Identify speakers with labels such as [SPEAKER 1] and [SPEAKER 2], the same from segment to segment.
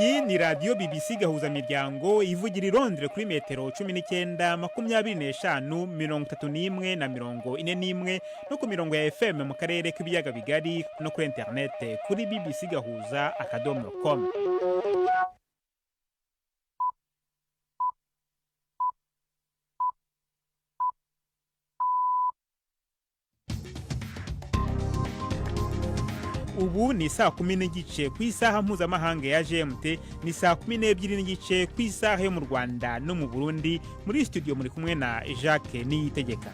[SPEAKER 1] iyi ni radiyo BBC gahuza miryango ivugira i Londres kuri metero 19 25 31 na 41 no ku mirongo ya FM mu karere k'ibiyaga bigari no kuri internet kuri bbcgahuza.com. Ubu ni saa 10 n'igice ku isaha mpuzamahanga ya GMT, ni saa 12 n'igice ku isaha yo mu Rwanda no mu Burundi. Muri studio muri kumwe na Jacques Niyitegeka.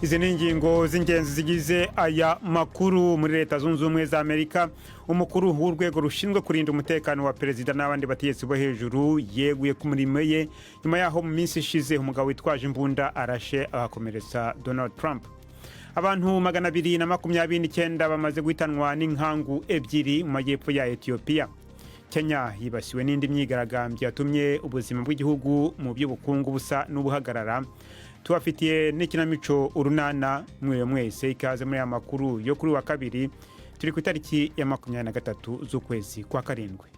[SPEAKER 2] Izi ni ingingo z'ingenzi zigize aya makuru. Muri Leta Zunze Ubumwe za Amerika, umukuru w'urwego rushinzwe kurinda umutekano wa perezida n'abandi bategetsi bo hejuru yeguye ku murimo ye nyuma yaho mu minsi ishize umugabo witwaje imbunda arashe agakomeretsa Donald Trump. Abantu 229 bamaze guhitanwa n'inkangu ebyiri mu majyepfo ya Ethiopia. Kenya yibasiwe n'indi myigaragambyo yatumye ubuzima bw'igihugu mu by'ubukungu busa n'ubuhagarara. Tubafitiye n'ikinamico urunana mwese ikaze muri aya makuru yo kuri wa kabiri, turi ku itariki ya 23 z'ukwezi kwa karindwi.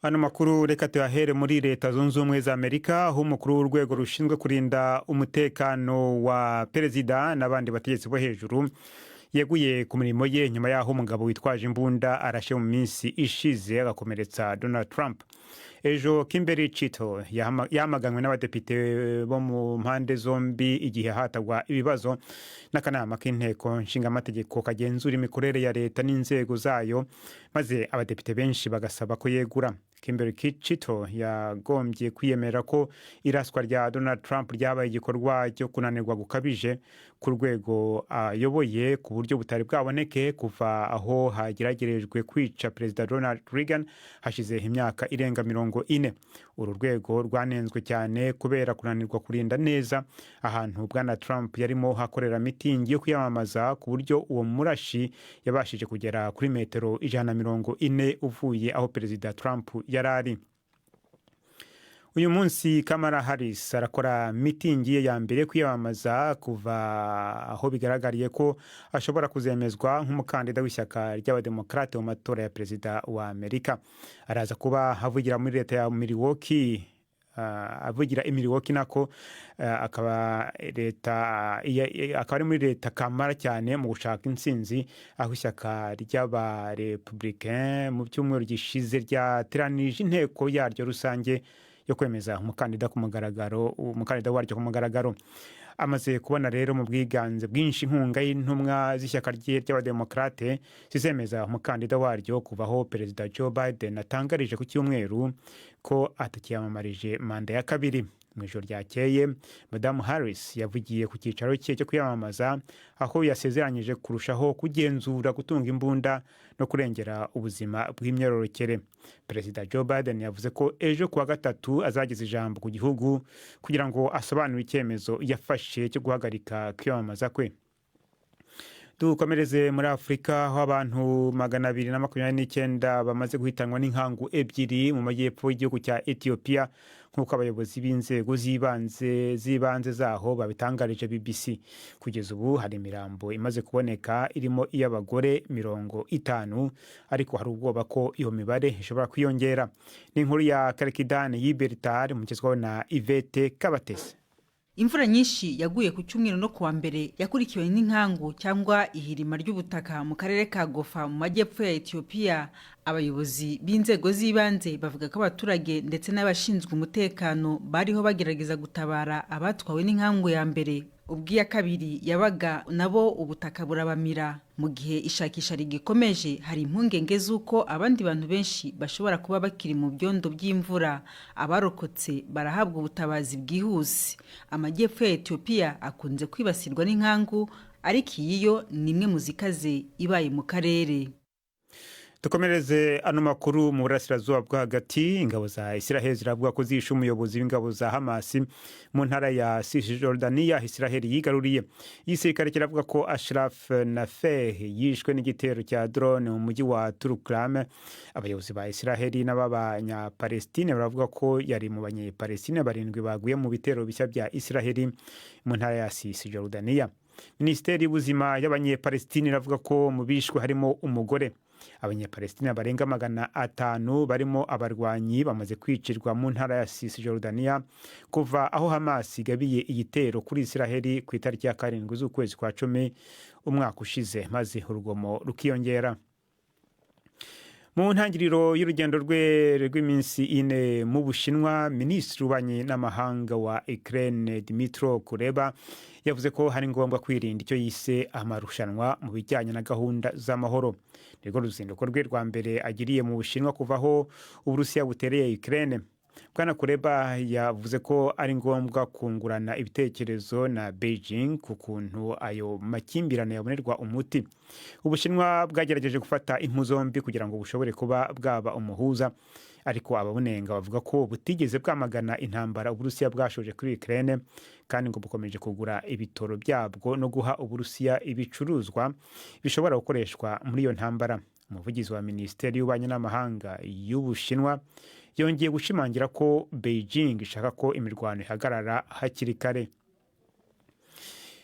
[SPEAKER 2] Ano makuru reka tuyahere muri Leta Zunze Ubumwe za Amerika, aho umukuru w'urwego rushinzwe kurinda umutekano wa perezida n'abandi bategetsi bo hejuru yeguye ku mirimo ye nyuma yaho umugabo witwaje imbunda arashe mu minsi ishize agakomeretsa Donald Trump. Ejo Kimberly Chito yamaganwe n'abadepite bo mu mpande zombi igihe hatagwa ibibazo n'akanama k'inteko nshingamategeko kagenzura imikorere ya leta n'inzego zayo, maze abadepite benshi bagasaba ko yegura. Kimberly Chito yagombye kwiyemera ko iraswa rya Donald Trump ryabaye igikorwa cyo kunanirwa gukabije ku rwego ayoboye ku buryo butari bwaboneke kuva aho hageragerejwe kwica Perezida Ronald Reagan hashize imyaka irenga 40. Uru rwego rwanenzwe cyane kubera kunanirwa kurinda neza ahantu Bwana Trump yarimo hakorera mitingi yo kwiyamamaza, ku buryo uwo murashi yabashije kugera kuri metero 140 uvuye aho Perezida Trump yarari. Uyu munsi Kamala Harris arakora mitingi ye ya mbere kwiyamamaza kuva aho bigaragariye ko ashobora kuzemezwa nk'umukandida w'ishyaka ry'abademokrate mu matora ya perezida wa Amerika. Araza kuba avugira muri leta ya Milwaukee, nako akaba ari muri leta kamara cyane mu gushaka intsinzi, aho ishyaka ry'abarepublicain mu cyumweru gishize ryateranije inteko yaryo rusange yo kwemeza umukandida waryo ku mugaragaro. Amaze kubona rero mu bwiganze bwinshi inkunga y'intumwa z'ishyaka ry'abademokrate zizemeza umukandida waryo kuvaho Perezida Joe Biden atangarije ku cyumweru ko atakiyamamarije manda ya kabiri. Mu ijoro ryakeye Madamu Harris yavugiye ku cyicaro cye cyo kwiyamamaza, aho yasezeranyije kurushaho kugenzura gutunga imbunda no kurengera ubuzima bw'imyororokere. Perezida Joe Biden yavuze ko ejo kuwa gatatu azageza ijambo ku gihugu kugira ngo asobanure icyemezo yafashe cyo guhagarika kwiyamamaza kwe. Dukomereze muri Afrika, aho abantu 229 bamaze guhitanwa n'inkangu ebyiri mu majyepfo y'igihugu cya Ethiopia, nk'uko abayobozi b'inzego z'ibanze zaho babitangarije BBC. Kugeza ubu hari imirambo imaze kuboneka irimo iy'abagore 50, ariko hari ubwoba ko iyo mibare ishobora kwiyongera. Ni inkuru ya Kalkidane Yibertar mugezwaho na Yvette Kabatese.
[SPEAKER 3] Imvura nyinshi yaguye ku cyumweru no kuwa mbere yakurikiwe n'inkangu cyangwa ihirima ry'ubutaka mu karere ka Gofa mu majyepfo ya Ethiopia. Abayobozi b'inzego z'ibanze bavuga ko abaturage ndetse n'abashinzwe umutekano bariho bagerageza gutabara abatwawe n'inkangu ya mbere. Ubwiya kabiri yabaga nabo ubutaka burabamira. Mu gihe ishakisha rigikomeje, hari impungenge z'uko abandi bantu benshi bashobora kuba bakiri mu byondo by'imvura. Abarokotse barahabwa ubutabazi bwihuse. Amajyepfo ya Ethiopia akunze kwibasirwa n'inkangu, ariko iyo ni imwe mu zikaze ibaye mu karere.
[SPEAKER 2] Dukomereze ano makuru mu burasirazuba bwo hagati. Ingabo za Israel ziravuga ko zishe umuyobozi w'ingabo za Hamas mu ntara ya Cisjordania Israel yigaruriye. Igisirikare kiravuga ko Ashraf Nafeh yishwe n'igitero cya drone mu mujyi wa Tulkarm. Abayobozi ba Israel n'abanyapalestine baravuga ko yari mu banyepalestine 7 baguye mu bitero bishya bya Israel mu ntara ya Cisjordania. Minisiteri y'ubuzima y'abanyepalestine iravuga ko mu bishwe harimo umugore. Abanyepalestina barenga 500 barimo abarwanyi bamaze kwicirwa mu ntara ya Cisjordania kuva aho Hamas igabiye igitero kuri Israel ku itariki ya 7 z'ukwezi kwa 10 umwaka ushize, maze urugomo rukiyongera. Mu ntangiriro y'urugendo rw'iminsi 4 mu Bushinwa, Minisitiri w'Ububanyi n'Amahanga wa Ukraine Dmytro Kuleba yavuze ko hari ngombwa kwirinda icyo yise amarushanwa mu bijyanye na gahunda z'amahoro. Nirwo ruzinduko rwe rwa mbere agiriye mu Bushinwa kuva aho Uburusiya butereye Ukraine. Bwana Kuleba yavuze ko ari ngombwa kungurana ibitekerezo na Beijing ku kuntu ayo makimbirane yabonerwa umuti. Ubushinwa bwagerageje gufata impu zombi kugira ngo bushobore kuba bwaba umuhuza, ariko ababunenga bavuga ko butigeze bwamagana intambara Uburusiya bwashoje kuri Ukraine, kandi ngo bukomeje kugura ibitoro byabwo no guha Uburusiya ibicuruzwa bishobora gukoreshwa muri iyo ntambara. Umuvugizi wa Minisiteri y'Ububanyi n'Amahanga y'Ubushinwa yongeye gushimangira ko Beijing ishaka ko imirwano ihagarara hakiri kare.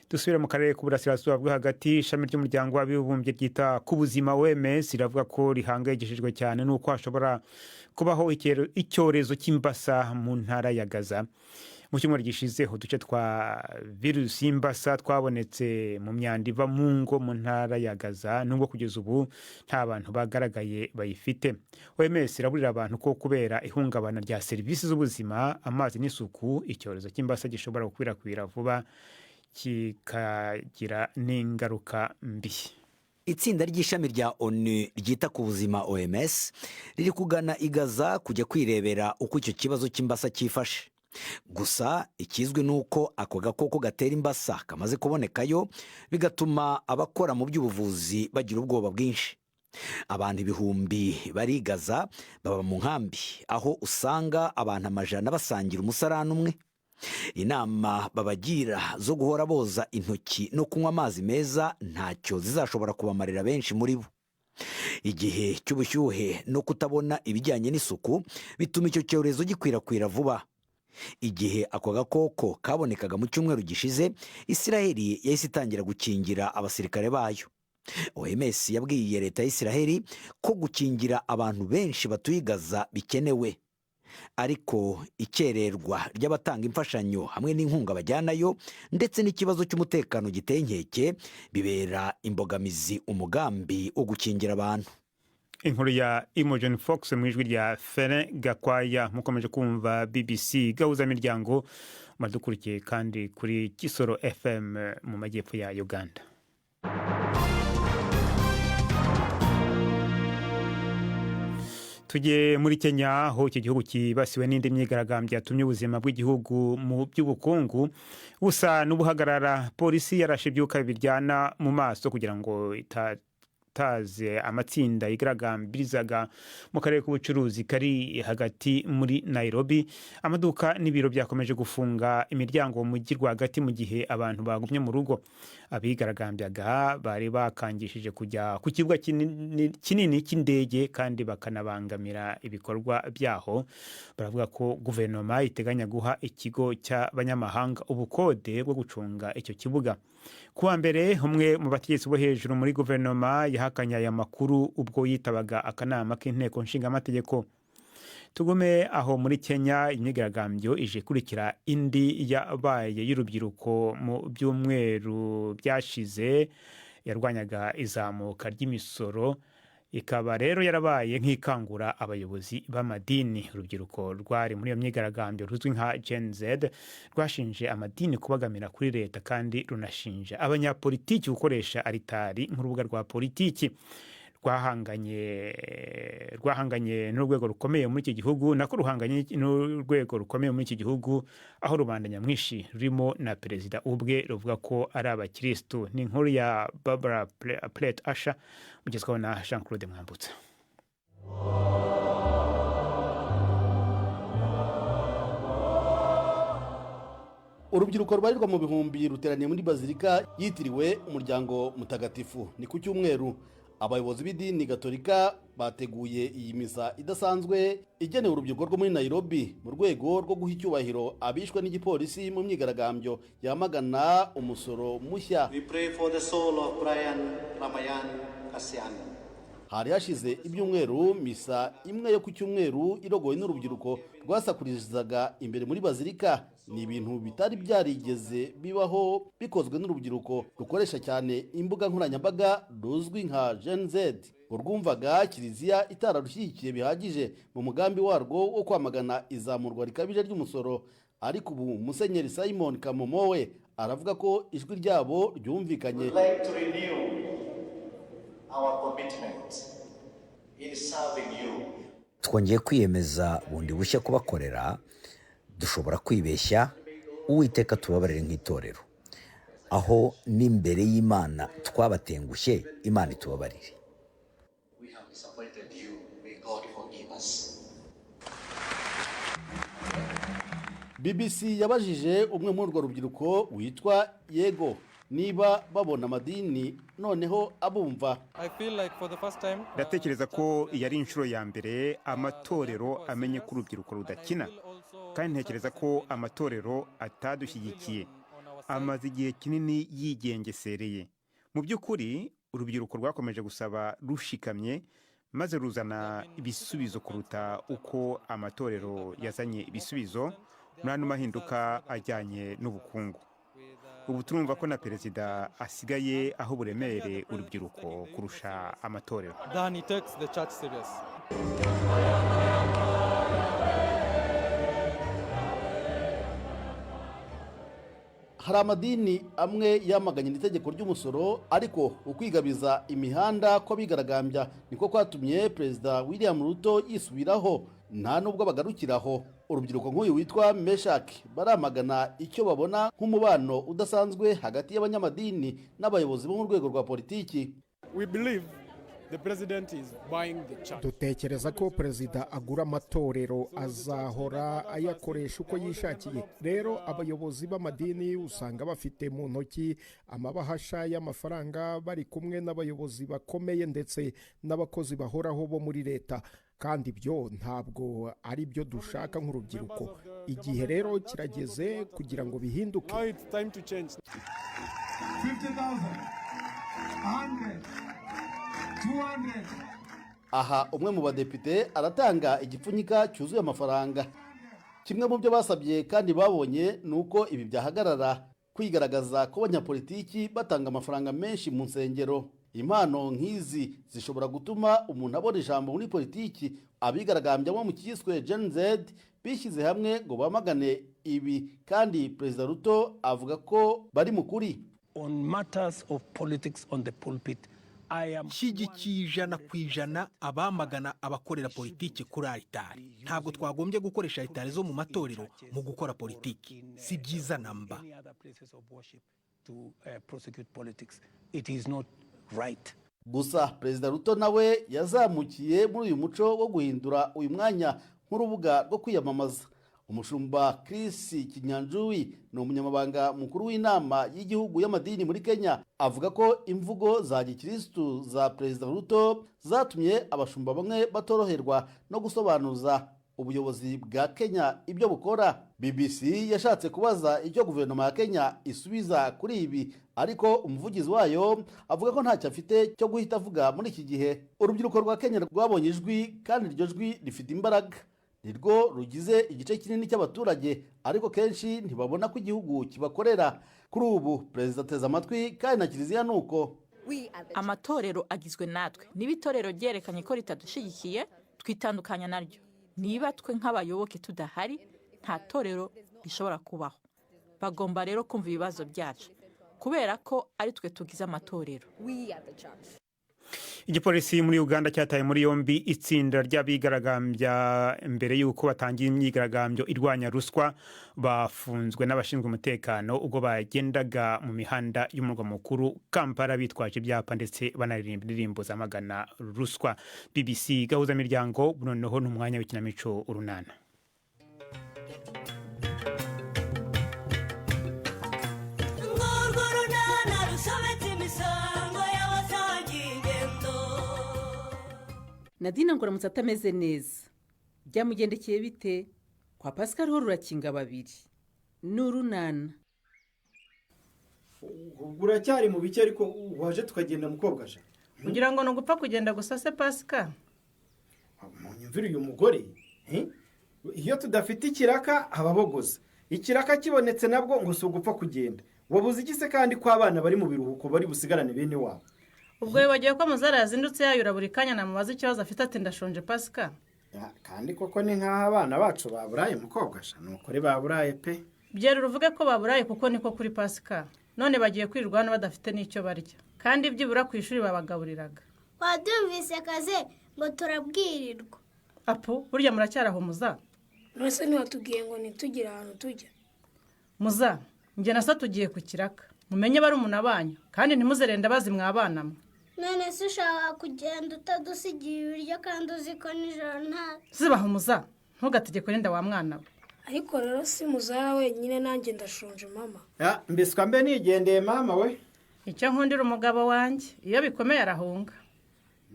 [SPEAKER 2] Dusubira mu karere k'uburasirazuba bwo hagati. Ishami ry'umuryango w'abibumbye ryita ku buzima OMS riravuga ko rihangayikishijwe cyane n'uko hashobora kubaho icyorezo cy'imbasa mu ntara ya Gaza. Mu cyumweru gishize uduce twa virusi y'imbasa twabonetse mu myanda iva mu ngo mu ntara ya Gaza, nubwo kugeza ubu nta bantu bagaragaye bayifite. OMS iraburira abantu ko kubera ihungabana rya serivisi z'ubuzima, amazi n'isuku, icyorezo cy'imbasa gishobora gukwirakwira vuba kikagira n'ingaruka mbi.
[SPEAKER 4] Itsinda ry'ishami rya ONU ryita ku buzima OMS riri kugana i Gaza kujya kwirebera uko icyo kibazo cy'imbasa cyifashe. Gusa ikizwi nuko ako gakoko gatera imbasa kamaze kubonekayo, bigatuma abakora mu by'ubuvuzi bagira ubwoba bwinshi. Abantu ibihumbi bari Gaza baba mu nkambi, aho usanga abantu 100 basangira umusarani umwe. Inama babagira zo guhora boza intoki no kunywa amazi meza ntacyo zizashobora kubamarira benshi muri bo. Igihe cy'ubushyuhe no kutabona ibijyanye n'isuku bituma icyo cyorezo gikwirakwira vuba. Igihe ako gakoko kabonekaga mu cyumweru gishize, Israeli yahise itangira gukingira abasirikare bayo. OMS yabwiye leta ya Israeli ko gukingira abantu benshi batuye Gaza bikenewe, ariko ikererwa ry'abatanga imfashanyo hamwe n'inkunga bajyanayo ndetse n'ikibazo cy'umutekano giteye inkeke bibera imbogamizi umugambi wo gukingira abantu.
[SPEAKER 2] Inkuru ya Imogen Fox mu ijwi rya Fere Gakwaya. Mukomeje kumva BBC gahuza miryango, madukurikiye kandi kuri Kisoro FM mu majyepfo ya Uganda. Tujye muri Kenya, aho iki gihugu kibasiwe n'indi myigaragambyo yatumye ubuzima bw'igihugu mu by'ubukungu busa n'ubuhagarara. Polisi yarashe ibyuka biryana mu maso kugira ngo taze amatsinda yigaragambirizaga mu karere k'ubucuruzi kari hagati muri Nairobi. Amaduka n'ibiro byakomeje gufunga imiryango mu mujyi rwagati mu gihe abantu bagumye mu rugo. Abigaragambyaga bari bakangishije kujya ku kibuga kinini cy'indege kandi bakanabangamira ibikorwa byaho. Baravuga ko guverinoma iteganya guha ikigo cy'abanyamahanga ubukode bwo gucunga icyo kibuga. Kuwa mbere, umwe mu bategetsi bo hejuru muri guverinoma yahakanye aya makuru ubwo yitabaga akanama k'inteko nshingamategeko. Tugume aho muri Kenya, imyigaragambyo ije kurikira indi yabaye y'urubyiruko mu byumweru byashize yarwanyaga izamuka ry'imisoro. Ikaba rero yarabaye nk'ikangura abayobozi b'amadini. Urubyiruko rwari muri iyo myigaragambyo ruzwi nka Gen Z rwashinje amadini kubagamira kuri leta kandi runashinja abanyapolitiki gukoresha aritari nk'urubuga rwa politiki. Rwahanganye n'urwego rukomeye muri iki gihugu, nako ruhanganye n'urwego rukomeye muri iki gihugu, aho rubanda nyamwinshi rurimo na perezida ubwe ruvuga ko ari abakristo. Ni inkuru ya Barbara Plate Asha, mugezwaho na Jean Claude Mwambutsa.
[SPEAKER 5] urubyiruko rwarirwa mu bihumbi ruteraniye muri bazilika yitiriwe umuryango mutagatifu. Ni ku cyumweru abayobozi b'idini gatolika bateguye iyi misa idasanzwe igenewe urubyiruko rwo muri Nairobi mu rwego rwo guha icyubahiro abishwe n'igipolisi mu myigaragambyo yamagana umusoro mushya.
[SPEAKER 6] We pray for the soul of Brian Ramayan Kasian.
[SPEAKER 5] Hari hashize ibyumweru misa imwe yo ku cyumweru irogowe n'urubyiruko rwasakurizaga imbere muri bazilika. Ni ibintu bitari byarigeze bibaho bikozwe n'urubyiruko rukoresha cyane imbuga nkoranyambaga ruzwi nka Gen Z. Urwumvaga kiliziya itararushyigikiye bihagije mu mugambi warwo wo kwamagana izamurwa rikabije ry'umusoro, ariko ubu Musenyeri Simon Kamomowe aravuga ko ijwi ryabo ryumvikanye.
[SPEAKER 4] Twongeye kwiyemeza bundi bushya kubakorera. Dushobora kwibeshya, Uwiteka tubabarire nk'itorero, aho n'imbere y'Imana twabatengushye, Imana itubabarire.
[SPEAKER 5] BBC yabajije umwe muri urwo rubyiruko witwa Yego niba babona amadini noneho abumva.
[SPEAKER 2] Ndatekereza ko iyi ari inshuro ya mbere amatorero amenye ko urubyiruko rudakina, kandi ntekereza ko amatorero atadushyigikiye, amaze igihe kinini yigengesereye. Mu by'ukuri urubyiruko rwakomeje gusaba rushikamye, maze ruzana ibisubizo kuruta uko amatorero yazanye ibisubizo muri ano mahinduka ajyanye n'ubukungu. Ubu turumva ko na perezida asigaye aho uburemere urubyiruko kurusha amatorero.
[SPEAKER 5] Hari amadini amwe yamaganye itegeko ry'umusoro, ariko ukwigabiza imihanda ko bigaragambya niko kwatumye Perezida William Ruto yisubiraho, nta nubwo bagarukiraho. Urubyiruko nk'uyu witwa Meshak baramagana icyo babona nk'umubano udasanzwe hagati y'abanyamadini n'abayobozi bo mu rwego rwa politiki.
[SPEAKER 7] Dutekereza ko perezida agura amatorero, azahora ayakoresha uko yishakiye. Rero abayobozi b'amadini usanga bafite mu ntoki amabahasha y'amafaranga, bari kumwe n'abayobozi bakomeye ndetse n'abakozi bahoraho bo muri leta, kandi ibyo ntabwo ari byo dushaka nk'urubyiruko. Igihe rero kirageze kugira ngo bihinduke.
[SPEAKER 5] Aha umwe mu badepite aratanga igipfunyika cyuzuye amafaranga. Kimwe mu byo basabye kandi babonye ni uko ibi byahagarara, kwigaragaza ko abanyapolitiki batanga amafaranga menshi mu nsengero. Impano nk'izi zishobora gutuma umuntu abona ijambo muri politiki. Abigaragambya bo mu cyiswe Gen Z bishyize hamwe ngo bamagane ibi, kandi Perezida Ruto avuga ko bari mu kuri.
[SPEAKER 8] On matters of politics on the pulpit,
[SPEAKER 9] shyigikiye 100% abamagana abakorera politiki kuri altari. Ntabwo twagombye gukoresha altari zo mu matorero mu gukora politiki, si byiza namba.
[SPEAKER 5] Gusa Perezida Ruto nawe yazamukiye muri uyu muco wo guhindura uyu mwanya nk'urubuga rwo kwiyamamaza. Umushumba Chris Kinyanjui ni umunyamabanga mukuru w'inama y'igihugu y'amadini muri Kenya, avuga ko imvugo za gikristu za Perezida Ruto zatumye abashumba bamwe batoroherwa no gusobanuza ubuyobozi bwa Kenya ibyo bukora. BBC yashatse kubaza icyo guverinoma ya Kenya isubiza kuri ibi, ariko umuvugizi wayo avuga ko ntacyo afite cyo guhita avuga muri iki gihe. Urubyiruko rwa Kenya rwabonye ijwi, kandi iryo jwi rifite imbaraga. Nirwo rugize igice kinini cy'abaturage, ariko kenshi ntibabona ko igihugu kibakorera. Kuri ubu Perezida ateze amatwi, kandi na Kiliziya nuko.
[SPEAKER 10] Amatorero agizwe natwe. Niba itorero ryerekanye ko ritadushyigikiye, twitandukanya naryo. Niba twe nk'abayoboke tudahari, nta torero rishobora kubaho. Bagomba rero kumva ibibazo byacu, kubera ko ari twe tugize amatorero.
[SPEAKER 2] igipolisi muri Uganda cyataye muri yombi itsinda ry'abigaragambya mbere y'uko batangiye imyigaragambyo irwanya ruswa bafunzwe n'abashinzwe umutekano ubwo bagendaga mu mihanda y'umurwa mukuru Kampala bitwaje ibyapa ndetse banaririmba indirimbo zamagana ruswa. BBC gahuzamiryango noneho n'umwanya w'ikinamico urunana.
[SPEAKER 11] Nadine ngoramutse atameze neza byamugendekeye bite kwa Pascal ho rurakinga babiri n'urunana
[SPEAKER 12] uracyari mu bike ariko waje tukagenda mukobwa sha
[SPEAKER 13] kugira ngo nugupfa kugenda gusa se Pascal
[SPEAKER 12] munyumvira uyu mugore iyo tudafite ikiraka ababogoza ikiraka kibonetse nabwo ngo si ugupfa kugenda wabuze iki se kandi ko abana bari mu biruhuko bari busigarane bene wabo
[SPEAKER 13] ubwo wibagiye ko Muzara yazindutse yayura buri kanya namubaza ikibazo afite ati ndashonje Pascal
[SPEAKER 12] kandi koko ni nk'aho abana bacu baburaye mukobwa sha nukore baburaye pe
[SPEAKER 13] byera uruvuge ko baburaye kuko niko kuri Pascal none bagiye kwirirwa hano badafite n'icyo barya kandi byibura ku ishuri babagaburiraga
[SPEAKER 14] wabyumvise kaze ngo turabwirirwa
[SPEAKER 13] apo burya muracyaraho Muza
[SPEAKER 14] nose ntiwatubwiye ngo ntitugire ahantu tujya
[SPEAKER 13] Muza njye na so tugiye ku kiraka mumenye bari umuntu abanyu kandi ntimuzerenda bazi mwabana mwe
[SPEAKER 14] none se ushaka kugenda utadusigiye ibiryo kandi uzi ko nijoro nta
[SPEAKER 13] zibaho Muza ntugategeko nenda wa mwana we
[SPEAKER 14] ariko rero si Muzara wenyine nanjye ndashonje mama
[SPEAKER 12] mbiswa mbe nigendeye mama we
[SPEAKER 13] icyo nkundira umugabo wanjye iyo bikomeye arahunga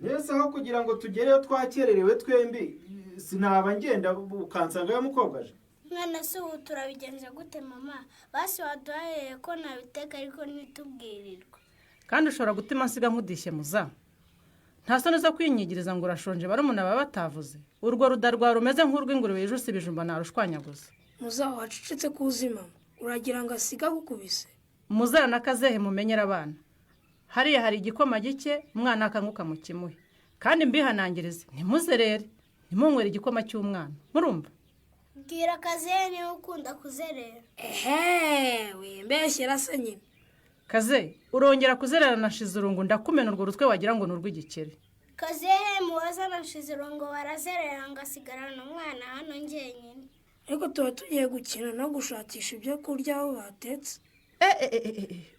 [SPEAKER 12] nese aho kugira ngo tugereyo twakererewe twembi sinaba ngenda ukansanga yo mukobwa je
[SPEAKER 14] none se ubu turabigenze gute mama basi waduhaye ko nabiteka ariko ntitubwirirwa
[SPEAKER 13] kandi ushobora gutuma nsiga nkudishye Muza nta soni zo kwinyigiriza ngo urashonje barumuna baba batavuze urwo rudarwa rumeze nk'urw'ingurube yijuse ibijumba narushwanyaguza
[SPEAKER 14] Muza wacicitse kuzima uragira ngo asiga gukubise
[SPEAKER 13] Muzara na Kazehe mumenyera abana hariya hari igikoma gike umwana akanguka mu kimuhe kandi mbihanangirize ntimuzerere ntimunywere igikoma cy'umwana murumva
[SPEAKER 14] bwira Kazehe niwe ukunda kuzerera wimbeshyera se nyine
[SPEAKER 13] Kaze urongera kuzerera na Shizurungu ndakumena urwo rutwe wagira ngo nurw'igikeri
[SPEAKER 14] Kazehe muwaza na Shizurungu barazerera ngasigarana umwana hano njyenyine ariko tuba tugiye gukina no gushakisha ibyo kurya aho batetse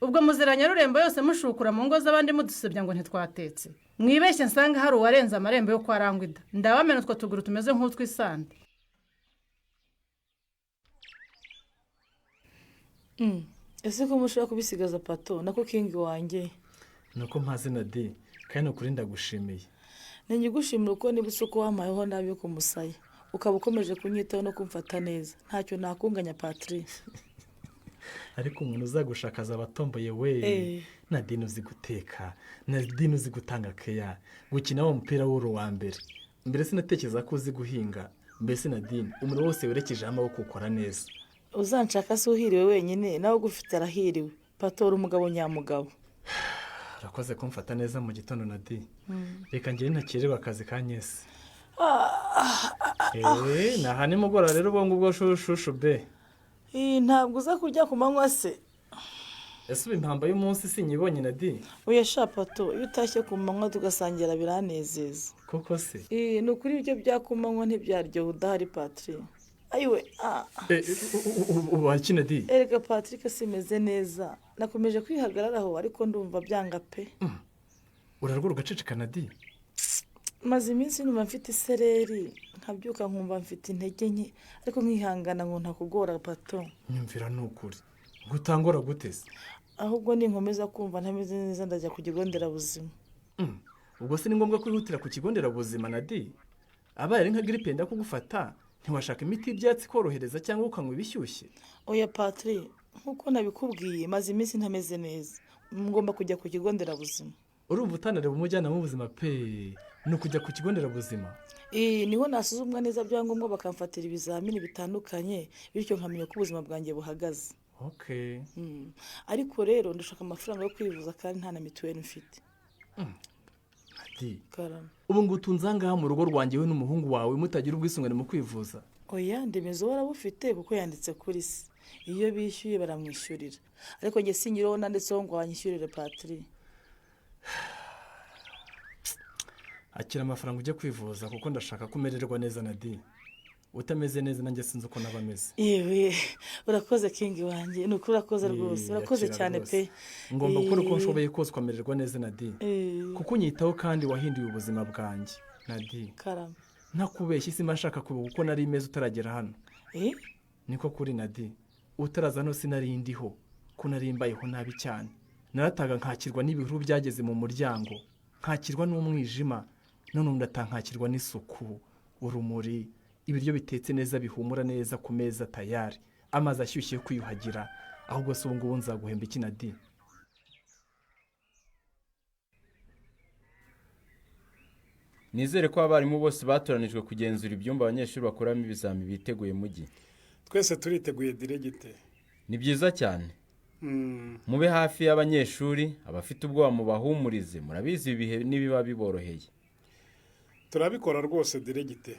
[SPEAKER 13] ubwo muzeranya rurembo yose mushukura mu ngo z'abandi mudusebya ngo ntitwatetse mwibeshye nsanga hari uwarenza amarembo yo kwa Rangwida ndabamena utwo tuguru tumeze nk'utwisande
[SPEAKER 15] ese ko mushaka kubisigaza pato nako kingi wanjye
[SPEAKER 16] nuko mpaze Nadine kandi ukuri ndagushimiye
[SPEAKER 15] nanjye gushimira uko nibutse ko wamayeho nabi yo kumusaya ukaba ukomeje kunyitaho no kumfata neza ntacyo nakunganya Patrick
[SPEAKER 16] ariko umuntu uzagushakaza abatomboye we Nadine uzi guteka Nadine uzi gutanga keya gukina wa mupira w'uru wa mbere mbere sinatekereza ko uzi guhinga mbese Nadine umuntu wose werekeje amaboko ukora neza
[SPEAKER 15] uzanshaka se uhiriwe wenyine nawe gufite arahiriwe patora umugabo nyamugabo
[SPEAKER 16] urakoze kumfata neza mu gitondo Nadine reka ngire ntakererwa akazi ka Nyesi naha nimugora rero ubwo ngubwo shushu be
[SPEAKER 15] ntabwo uza kurya ku manywa se
[SPEAKER 16] ese ubu impamba y'umunsi sinyibonye Nadine
[SPEAKER 15] oya sha pato iyo utashye ku manywa tugasangira biranezeza
[SPEAKER 16] koko se
[SPEAKER 15] ni ukuri ibyo byakumanywa ntibyaryoha udahari Patrick ayiwe
[SPEAKER 16] wakina di
[SPEAKER 15] erega Patrick simeze neza nakomeje kwihagararaho ariko ndumva byanga pe
[SPEAKER 16] urarwo ugacecekana di
[SPEAKER 15] maze iminsi numva mfite isereri nkabyuka nkumva mfite intege nke ariko nkihangana ngo ntakugora pato
[SPEAKER 16] nyumvira n'ukuri gutangora gutese
[SPEAKER 15] ahubwo ninkomeza kumva ntameze neza ndajya ku kigo nderabuzima
[SPEAKER 16] ubwo se ni ngombwa kwihutira ku kigo nderabuzima Nadine abaye ari nka gripe nda kugufata ntiwashaka imiti y'ibyatsi korohereza cyangwa ukanywa ibishyushye
[SPEAKER 15] oya Patrick nkuko nabikubwiye maze iminsi ntameze neza ngomba kujya ku kigo nderabuzima
[SPEAKER 16] urumva utanareba umujyanama w'ubuzima pe ni ukujya ku kigo nderabuzima
[SPEAKER 15] niho nasuzumwa neza byangombwa bakamfatira ibizamini bitandukanye bityo nkamenya ko ubuzima bwanjye buhagaze ariko rero ndashaka amafaranga yo kwivuza kandi nta na mituweli mfite
[SPEAKER 16] ubu ngo utunzangaha mu rugo rwanjye we n'umuhungu wawe mutagira ubwisungane mu kwivuza
[SPEAKER 15] oya ndemeza warabufite kuko yanditse kuri se iyo bishyuye baramwishyurira ariko njye singireho nanditseho ngo wanyishyurire Patrick
[SPEAKER 16] akira amafaranga ujye kwivuza kuko ndashaka ko umererwa neza Nadine. Utameze neza nanjye sinzi uko naba ameze.
[SPEAKER 15] yewe urakoze kingi wanjye ni ukuri urakoze rwose urakoze cyane pe.
[SPEAKER 16] Ngomba gukora uko nshoboye kose ukamererwa neza Nadine, kuko unyitaho kandi wahinduye ubuzima bwanjye Nadine.
[SPEAKER 15] Karama
[SPEAKER 16] ntakubeshya isima nshaka kuba uko nari imeze utaragera hano. Niko kuri Nadine, utaraza no sinari ndiho ko nari mbayeho nabi cyane. Narataga nkakirwa n'ibihuru byageze mu muryango, nkakirwa n'umwijima, none ndatankakirwa n'isuku, urumuri, ibiryo bitetse neza bihumura neza ku meza tayari, amazi ashyushye yo kwiyuhagira. Ahubwo se ubu ngubu nzaguhemba iki Nadine?
[SPEAKER 17] Nizere ko abarimu bose batoranijwe kugenzura ibyumba abanyeshuri bakoramo ibizami biteguye mugi.
[SPEAKER 18] Twese turiteguye diregite.
[SPEAKER 17] Ni byiza cyane. Mube hafi y'abanyeshuri, abafite ubwoba mubahumurize, murabizi ibihe nibiba biboroheye.
[SPEAKER 18] Turabikora rwose diregite,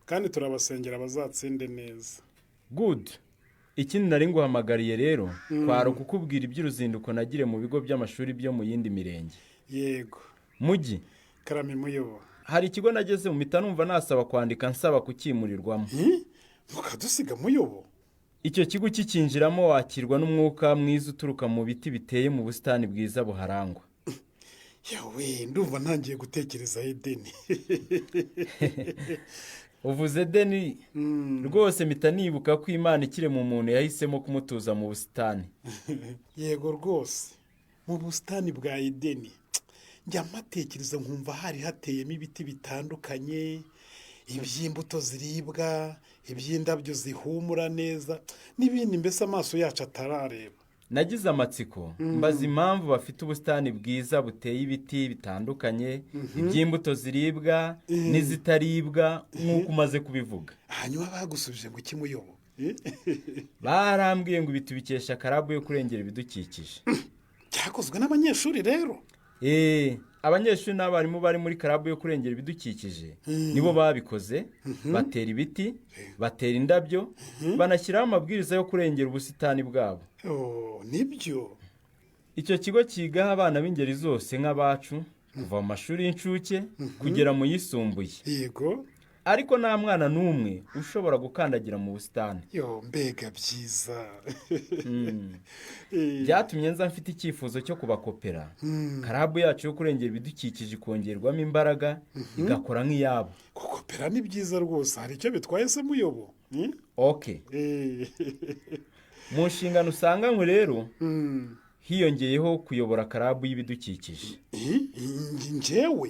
[SPEAKER 18] kandi turabasengera bazatsinde neza.
[SPEAKER 17] Good. Ikindi nari nguhamagariye rero, kwaro kukubwira iby'uruzinduko nagire mu bigo by'amashuri byo mu yindi mirenge.
[SPEAKER 18] Yego.
[SPEAKER 17] Mugi.
[SPEAKER 18] Karame muyobo.
[SPEAKER 17] Hari ikigo nageze mu mita numva nasaba kwandika nsaba kukimurirwamo.
[SPEAKER 18] Mukadusiga muyobo.
[SPEAKER 17] Icyo kigo kikinjiramo wakirwa n'umwuka mwiza uturuka mu biti biteye mu busitani bwiza buharangwa.
[SPEAKER 18] Yawe ndumva ntangiye gutekereza Edeni.
[SPEAKER 17] Uvuze Edeni rwose mpita nibuka ko Imana ikire mu muntu yahisemo kumutuza mu busitani.
[SPEAKER 18] Yego rwose mu busitani bwa Edeni njya matekereza nkumva hari hateyemo ibiti bitandukanye, iby'imbuto ziribwa, iby'indabyo zihumura neza n'ibindi mbese amaso yacu atarareba.
[SPEAKER 17] Nagize amatsiko mbaza impamvu bafite ubusitani bwiza buteye ibiti bitandukanye, iby'imbuto ziribwa n'izitaribwa nk'uko umaze kubivuga.
[SPEAKER 18] Hanyuma bagusubije ngo iki muyobo?
[SPEAKER 17] Barambwiye ngo ibiti bikesha karabu yo kurengera ibidukikije.
[SPEAKER 18] Cyakozwe n'abanyeshuri rero?
[SPEAKER 17] Abanyeshuri n'abarimu bari muri karabu yo kurengera ibidukikije nibo babikoze, batera ibiti, batera indabyo, banashyiraho amabwiriza yo kurengera ubusitani bwabo.
[SPEAKER 18] Nibyo.
[SPEAKER 17] Icyo kigo kigaho abana b'ingeri zose nk'abacu, kuva mu mashuri y'incuke kugera mu yisumbuye.
[SPEAKER 18] Yego.
[SPEAKER 17] Ariko nta mwana n'umwe ushobora gukandagira mu busitani.
[SPEAKER 18] Mbega byiza.
[SPEAKER 17] Byatumye nza mfite icyifuzo cyo kubakopera. Karabu yacu yo kurengera ibidukikije ikongerwamo imbaraga, igakora nk'iyabo.
[SPEAKER 18] Gukopera ni byiza rwose, hari icyo bitwaye se muyobo?
[SPEAKER 17] Okay. Mu nshingano usanganywe rero hiyongeyeho kuyobora karabu y'ibidukikije.
[SPEAKER 18] Njyewe?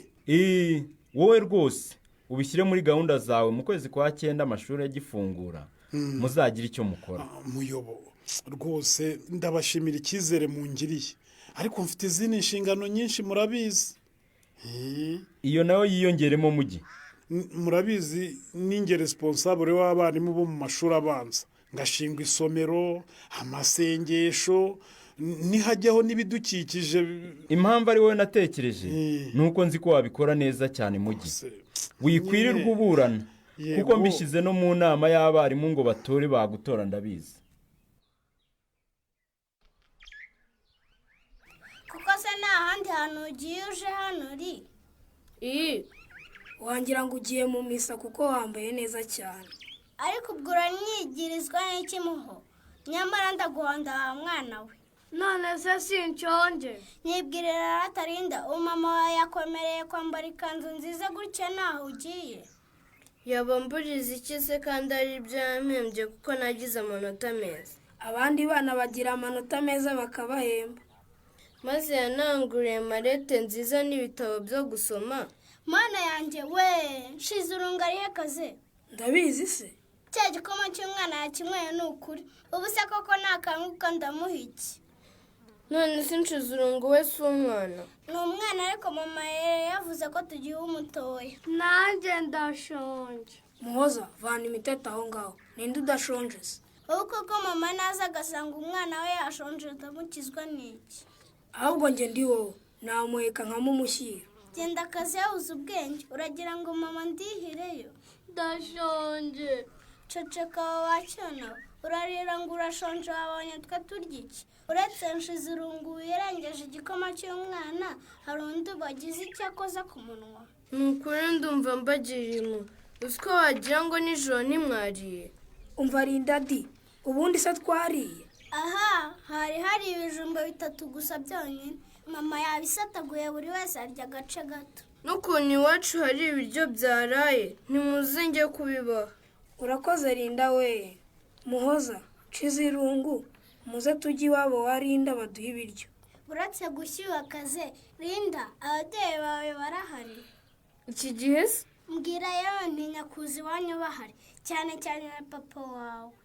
[SPEAKER 17] Wowe rwose ubishyire muri gahunda zawe mu kwezi kwa 9 amashuri agifungura, muzagira icyo mukora.
[SPEAKER 18] Muyobo rwose ndabashimira icyizere mungiriye, ariko mfite izindi nshingano nyinshi murabizi.
[SPEAKER 17] Iyo nayo yiyongeremo mugi.
[SPEAKER 18] Murabizi ninge responsable w'abarimu bo mu mashuri abanza, ngashinga isomero, amasengesho, nihajyaho n'ibidukikije.
[SPEAKER 17] Impamvu ari wowe natekereje nuko nzi ko wabikora neza cyane mugi. Wikwirirwa uburana kuko mbishyize no mu nama y'abarimu ngo batore bagutora ndabizi.
[SPEAKER 14] Kuko se nta handi hantu ugiye uje hano uri?
[SPEAKER 19] Wangira ngo ugiye mu misa kuko wambaye neza cyane.
[SPEAKER 14] Ariko ubwo uranyigirizwa n'iki muho? Nyamara ndaguhonda wa mwana we.
[SPEAKER 19] None se sinshonje.
[SPEAKER 14] Nyibwirira Ratarinda, umama wawe yakomereye kwambara ikanzu nziza gutya naho ugiye.
[SPEAKER 20] Yabamburiza iki se kandi ari byampembye kuko nagize amanota meza.
[SPEAKER 19] Abandi bana bagira amanota meza bakabahemba.
[SPEAKER 20] Maze yananguriye marete nziza n'ibitabo byo gusoma.
[SPEAKER 14] Mana yanjye we, nshize urungariye kaze.
[SPEAKER 19] Ndabizi se.
[SPEAKER 14] Cya gikoma cy'umwana yakimweye n'ukuri. Ubu se koko nakanguka ndamuha iki?
[SPEAKER 20] None sinshize urungu we si umwana.
[SPEAKER 14] Ni umwana ariko mama yavuze ko tugiye umutoya.
[SPEAKER 19] Nanjye ndashonje. Muhoza vana imiteta aho ngaho. Ninde udashonje se?
[SPEAKER 14] Ubu koko mama naza agasanga umwana we yashonje ndamukizwa n'iki?
[SPEAKER 19] Ahubwo njye ndi wowe namuheka nkamumushyira.
[SPEAKER 14] Genda akazi yabuze ubwenge, uragira ngo mama ndihireyo?
[SPEAKER 19] Ndashonje.
[SPEAKER 14] Ceceka wacyana, urarira ngo urashonje wabonye twe turya iki? Uretse nshize irungu wirengeje igikoma cy'umwana, hari undi bagize icyo akoza ku munwa.
[SPEAKER 20] ni ukuri ndumva mbagirimo uzi ko wagira ngo nijoro ntimwariye.
[SPEAKER 19] umva Linda di ubundi se twariye.
[SPEAKER 14] aha hari ibijumba 3 gusa byonyine mama yabisataguye buri wese arya agace gato.
[SPEAKER 20] n'ukuntu iwacu hari ibiryo byaraye ntimuzinge kubibaha.
[SPEAKER 19] urakoze Linda we. Muhoza Cizirungu muze tujye iwabo wa Linda baduha ibiryo.
[SPEAKER 14] uretse gushyuha akaze Linda ababyeyi bawe barahari
[SPEAKER 20] iki gihe se?
[SPEAKER 14] mbwira yewe ntinya kuza iwanyu bahari cyane cyane na papa wawe.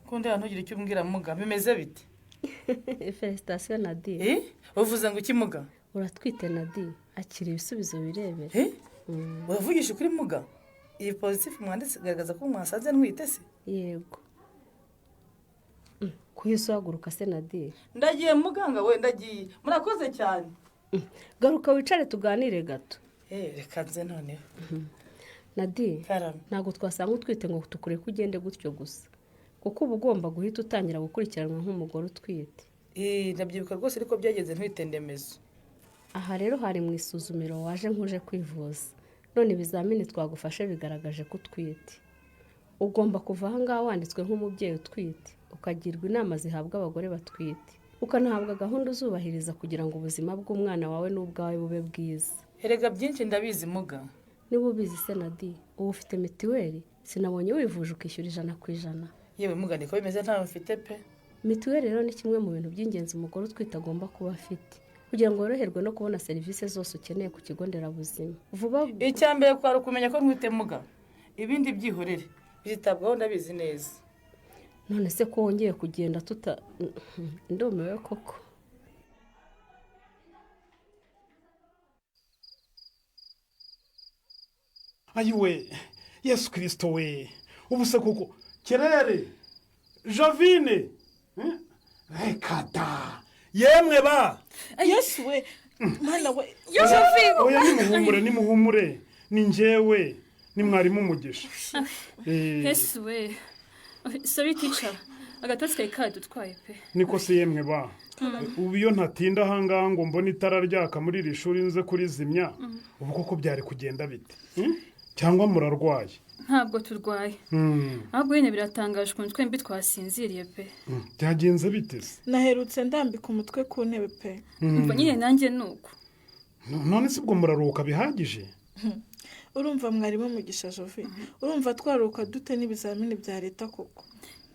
[SPEAKER 11] kundi hano ugira icyo umbwira muga bimeze bite?
[SPEAKER 21] Felicitation Nadine.
[SPEAKER 11] uvuze ngo iki muga?
[SPEAKER 21] uratwite Nadine akira ibisubizo birebera.
[SPEAKER 11] uravugisha ukuri muga? iyi positive mwanditse igaragaza ko mwasanze ntwite se?
[SPEAKER 21] yego. kuyise uhaguruka se Nadine?
[SPEAKER 11] ndagiye muganga we ndagiye murakoze cyane.
[SPEAKER 21] garuka wicare tuganire gato.
[SPEAKER 11] reka nze noneho.
[SPEAKER 21] Nadine ntabwo twasanga utwite ngo tukure ko ugende gutyo gusa kuko uba ugomba guhita utangira gukurikiranwa nk'umugore utwite.
[SPEAKER 11] ndabyibuka rwose ariko byageze ntwite ndemezo.
[SPEAKER 21] aha rero hari mu isuzumiro waje nkuje kwivuza none ibizamini twagufashe bigaragaje ko utwite. ugomba kuva aha ngaha wanditswe nk'umubyeyi utwite ukagirwa inama zihabwa abagore batwite ukanahabwa gahunda uzubahiriza kugira ngo ubuzima bw'umwana wawe n'ubwawe bube bwiza.
[SPEAKER 11] erega byinshi ndabizi muga.
[SPEAKER 21] niba ubizi se Nadine uba ufite mituweli? sinabonye wivuje ukishyura 100%.
[SPEAKER 11] yewe muga niko bimeze ntawe mfite pe.
[SPEAKER 21] mituweli rero ni kimwe mu bintu by'ingenzi umugore utwite agomba kuba afite kugira ngo woroherwe no kubona serivisi zose ukeneye ku kigo nderabuzima vuba.
[SPEAKER 11] icyambere kwari ukumenya ko ntwite muga ibindi byihorere bizitabwaho ndabizi neza.
[SPEAKER 21] none se ko wongeye kugenda ndumiwe koko.
[SPEAKER 18] ayiwe Yesu Kristo we ubu se koko Kerere Javine reka da yemwe ba
[SPEAKER 15] Yesu we mwana we
[SPEAKER 18] oya nimuhumure ni njyewe ni mwarimu umugisha.
[SPEAKER 22] Yesu we sorry teacher agatasi kari kadutwaye pe.
[SPEAKER 18] niko se yemwe ba ubu iyo ntatinda ahangaha ngo mbone itara ryaka muri iri shuri nze kurizimya ubu koko byari kugenda bite cyangwa murarwaye?
[SPEAKER 22] ntabwo turwaye ahubwo nyine biratangaje ukuntu twembi twasinziriye pe.
[SPEAKER 18] byagenze bite se?
[SPEAKER 15] naherutse ndambika umutwe ku ntebe pe.
[SPEAKER 22] umva nyine nanjye nuko.
[SPEAKER 18] none se ubwo muraruhuka bihagije?
[SPEAKER 15] urumva mwarimu umugisha Jovi urumva twaruka dute n'ibizamini bya leta koko?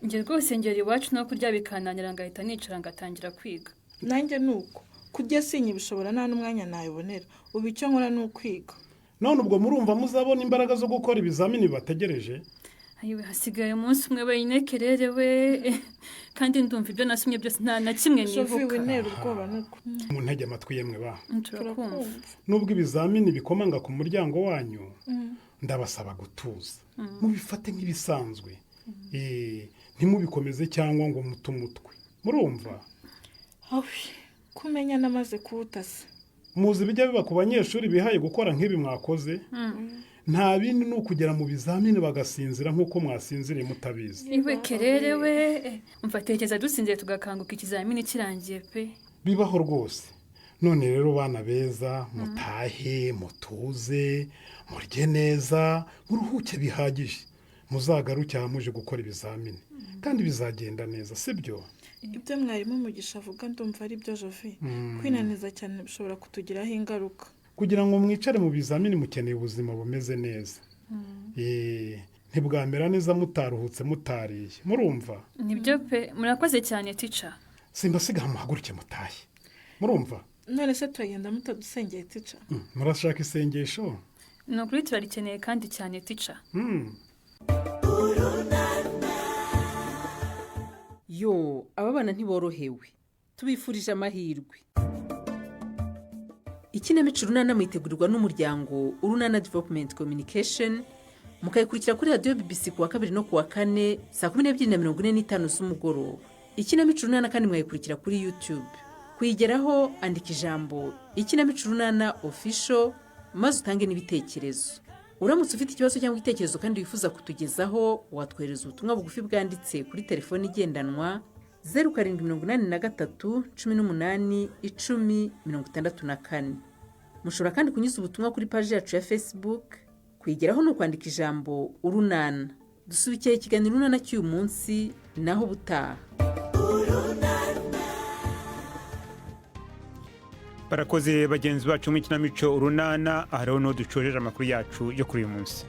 [SPEAKER 22] njye rwose ngera iwacu no kurya bikananira ngahita nicara ngatangira kwiga.
[SPEAKER 15] nanjye nuko kurya sinye bishobora nta n'umwanya nayibonera ubu icyo nkora ni ukwiga.
[SPEAKER 18] none ubwo murumva muzabona imbaraga zo gukora ibizamini bategereje?
[SPEAKER 22] ayiwe hasigaye umunsi umwe wenyine Kerere we kandi ndumva ibyo nasomye byose nta na kimwe nibuka.
[SPEAKER 15] Jovi winera ubwoba nuko
[SPEAKER 18] mu ntege amatwi yemwe ba
[SPEAKER 22] turakumva.
[SPEAKER 18] nubwo ibizamini bikomanga ku muryango wanyu ndabasaba gutuza mubifate nk'ibisanzwe ntimubikomeze cyangwa ngo mute umutwe murumva?
[SPEAKER 15] kumenya namaze kuwutasa.
[SPEAKER 18] muzi bijya biba ku banyeshuri bihaye gukora nk'ibi mwakoze nta bindi ni ukugera mu bizamini bagasinzira nk'uko mwasinziriye mutabizi.
[SPEAKER 22] iwe Kerere we mfatekereza dusinzire tugakanguka ikizamini kirangiye pe.
[SPEAKER 18] bibaho rwose. none rero bana beza mutahe mutuze murye neza muruhuke bihagije muzagaruke muje gukora ibizamini kandi bizagenda neza sibyo?
[SPEAKER 15] ibyo mwarimu umugisha avuga ndumva ari byo Jovi kwinaniza cyane bishobora kutugiraho ingaruka.
[SPEAKER 18] kugira ngo mwicare mu bizamini mukeneye ubuzima bumeze neza. ntibwamera neza mutaruhutse mutariye murumva?
[SPEAKER 22] nibyo pe murakoze cyane teacher.
[SPEAKER 18] simbasigaho muhaguruke mutahe murumva?
[SPEAKER 15] none se turagenda mutadusengeye teacher?
[SPEAKER 18] murashaka isengesho?
[SPEAKER 22] ni ukuri turarikeneye kandi cyane teacher.
[SPEAKER 11] yo aba bana ntiborohewe tubifurije amahirwe. ikinamico urunana mwitegurirwa n'umuryango urunana development communication mukayikurikira kuri radiyo BBC kuwa 2 no kuwa 4 saa 12:45 z'umugoroba. ikinamico urunana kandi mwayikurikira kuri YouTube. kuyigeraho andika ijambo ikinamico urunana official maze utange n'ibitekerezo. uramutse ufite ikibazo cyangwa igitekerezo kandi wifuza kutugezaho watwohereza ubutumwa bugufi bwanditse kuri telefone igendanwa 0783 18 10 64. mushobora kandi kunyuza ubutumwa kuri paji yacu ya Facebook. kwigeraho ni ukwandika ijambo urunana. dusubikiye ikiganiro urunana cy'uyu munsi naho ubutaha.
[SPEAKER 2] barakoze bagenzi bacu mu ikinamico urunana. aha rero niho ducojeje amakuru yacu yo kuri uyu munsi.